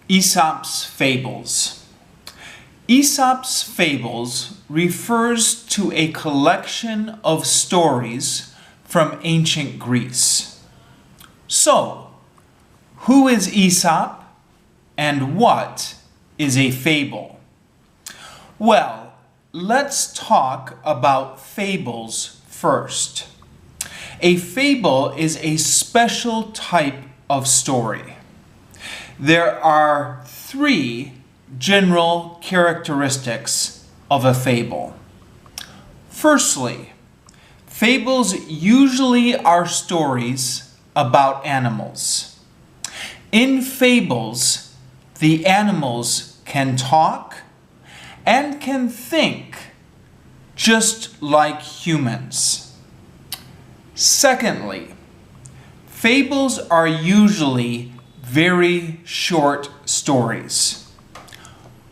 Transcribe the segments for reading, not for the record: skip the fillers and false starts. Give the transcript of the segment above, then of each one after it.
Aesop's Fables. Aesop's Fables refers to a collection of stories from ancient Greece. So, who is Aesop and what is a fable? Well, let's talk about fables first. A fable is a special type of story. There are three general characteristics of a fable. Firstly, fables usually are stories about animals. In fables, the animals can talk and can think just like humans. Secondly, fables are usually very short stories.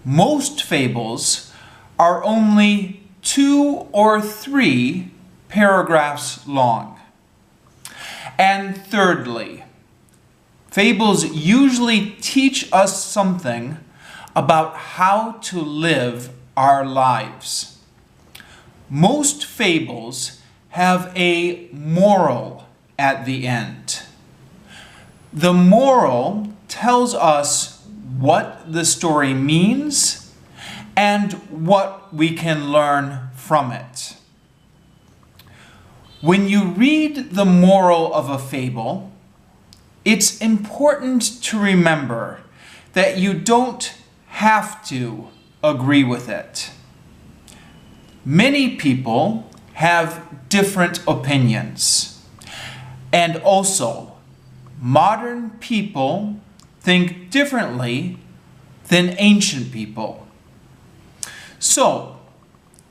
Most fables are only 2 or 3 paragraphs long. And thirdly, fables usually teach us something about how to live our lives. Most fables have a moral at the end. The moral tells us what the story means and what we can learn from it. When you read the moral of a fable, it's important to remember that you don't have to agree with it. Many people have different opinions, and also modern people think differently than ancient people. So,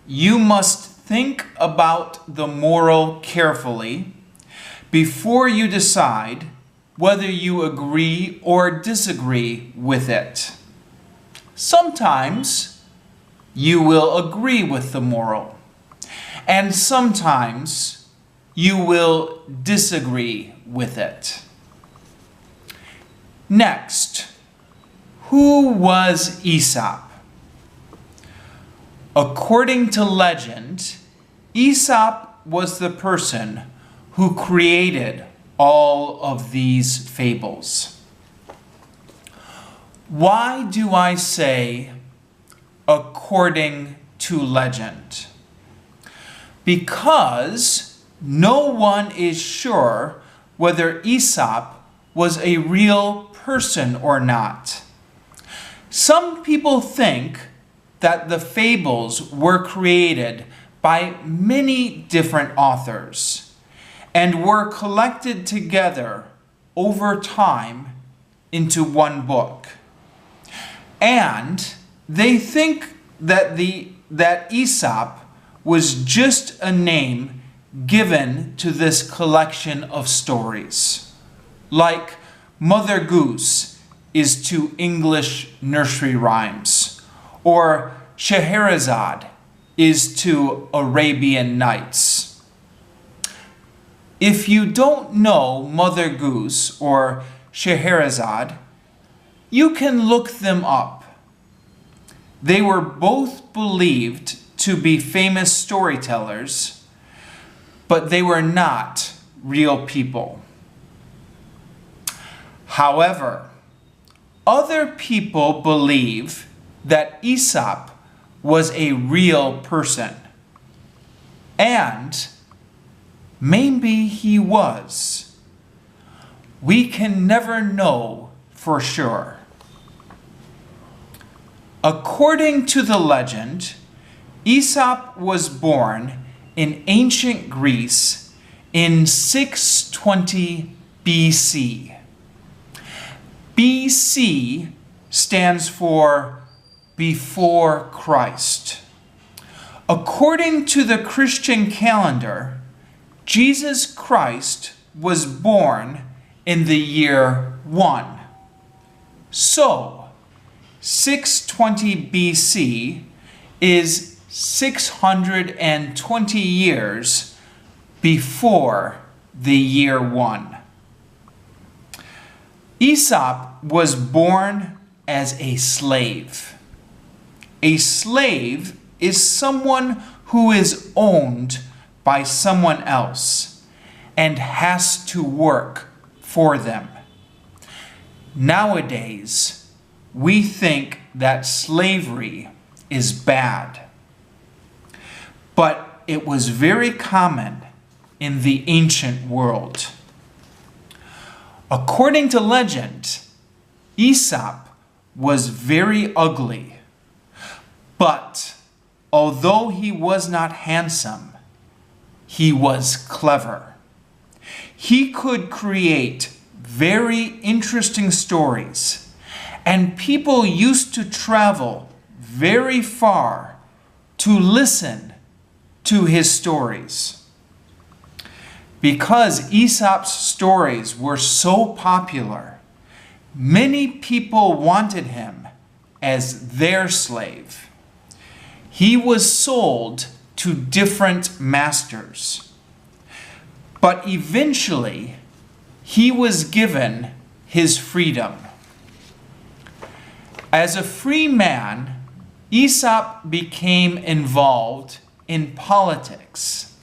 you must think about the moral carefully before you decide whether you agree or disagree with it. Sometimes you will agree with the moral, and sometimes you will disagree with it. Next, who was Aesop? According to legend, Aesop was the person who created all of these fables. Why do I say according to legend? Because no one is sure whether Aesop was a real person or not. Some people think that the fables were created by many different authors and were collected together over time into one book. And they think that Aesop was just a name given to this collection of stories. Like Mother Goose is to English nursery rhymes, or Scheherazade is to Arabian Nights. If you don't know Mother Goose or Scheherazade, you can look them up. They were both believed to be famous storytellers, but they were not real people. However, other people believe that Aesop was a real person. And maybe he was. We can never know for sure. According to the legend, Aesop was born in ancient Greece in 620 BC. BC stands for before Christ. According to the Christian calendar, Jesus Christ was born in the year 1. So, 620 BC is 620 years before the year 1. Esop was born as a slave. A slave is someone who is owned by someone else and has to work for them. Nowadays, we think that slavery is bad, but it was very common in the ancient world. According to legend, Aesop was very ugly, but although he was not handsome, he was clever. He could create very interesting stories, and people used to travel very far to listen to his stories. Because Aesop's stories were so popular, many people wanted him as their slave. He was sold to different masters, but eventually he was given his freedom. As a free man, Aesop became involved in politics.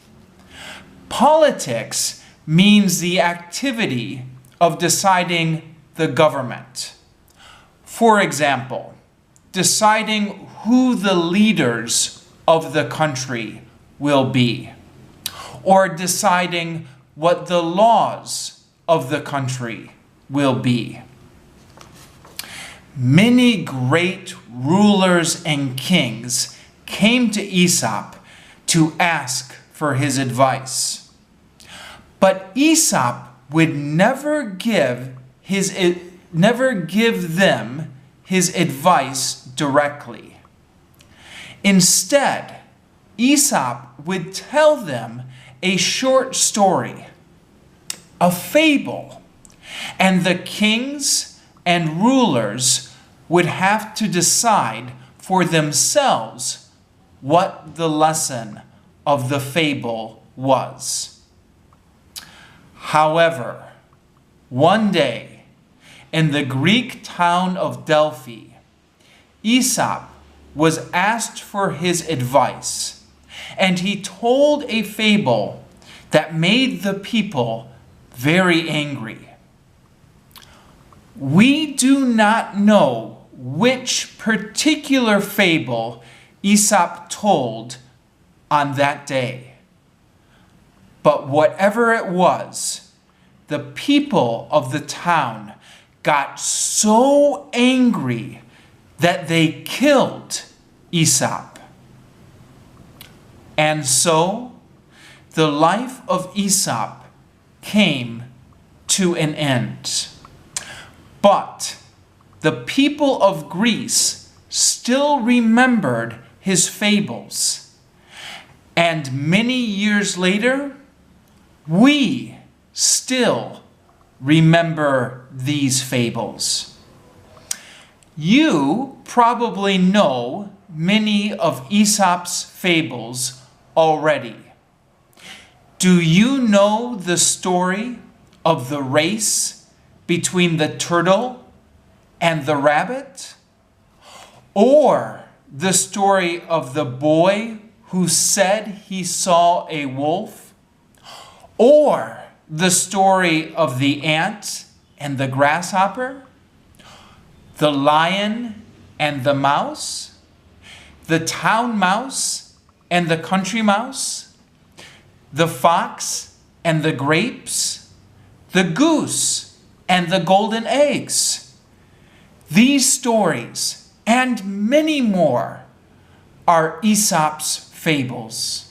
Politics means the activity of deciding the government. For example, deciding who the leaders of the country will be, or deciding what the laws of the country will be. Many great rulers and kings came to Aesop to ask for his advice. But Aesop would never give them his advice directly. Instead, Aesop would tell them a short story, a fable, and the kings and rulers would have to decide for themselves what the lesson of the fable was. However, one day in the Greek town of Delphi, Aesop was asked for his advice, and he told a fable that made the people very angry. We do not know which particular fable Aesop told on that day. But whatever it was, the people of the town got so angry that they killed Aesop. And so, the life of Aesop came to an end. But the people of Greece still remembered his fables. And many years later, we still remember these fables. You probably know many of Aesop's fables already. Do you know the story of the race between the turtle and the rabbit? Or the story of the boy who said he saw a wolf? Or the story of the ant and the grasshopper? The lion and the mouse? The town mouse and the country mouse? The fox and the grapes? The goose and the golden eggs? These stories and many more are Aesop's fables.